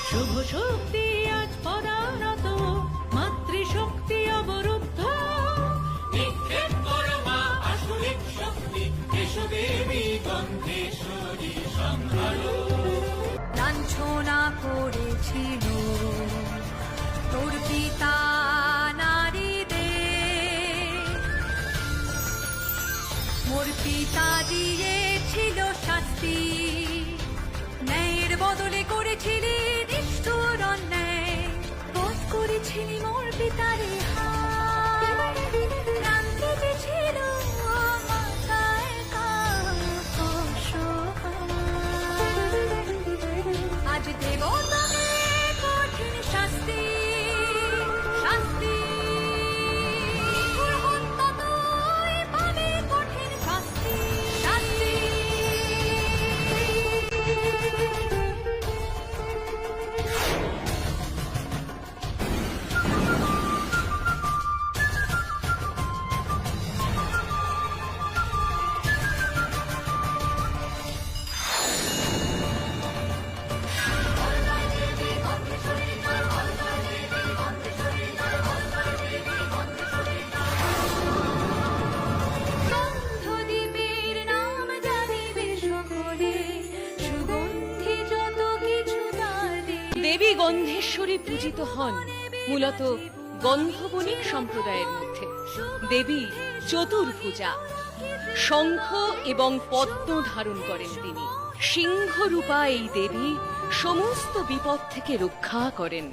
শুভ শক্তি আজ পদানত, মাতৃশক্তি অবরুদ্ধ। নিক্ষেপ করো মা আসুরিক শক্তি, এসো দেবী গন্ধেশ্বরী সংহারো। লাঞ্ছনা করেছিল তোর পিতা নারীদের, মোর পিতা দিয়েছিল শাস্তি, ন্যায়ের বদলে করেছিলি নিষ্ঠুর অন্যায়, বধ করেছিলি মোর পিতারে হায়, ক্রান্তিতে ছিল মাথায় আজ দেব তোকে কঠিন শাস্তি, শাস্তি হত্যা তুই পাবি কঠিন শাস্তি, শাস্তি। গন্ধদ্বীপের নাম জানিবে সকলে, সুগন্ধি যত কিছু তারে। দেবী গন্ধেশ্বরী পূজিত হন মূলত গন্ধবণিক সম্প্রদায়ের মধ্যে। দেবী চতুর্ভুজা, শঙ্খ এবং পদ্ম ধারণ করেন তিনি। সিংহরূপা এই দেবী সমস্ত বিপদ থেকে রক্ষা করেন।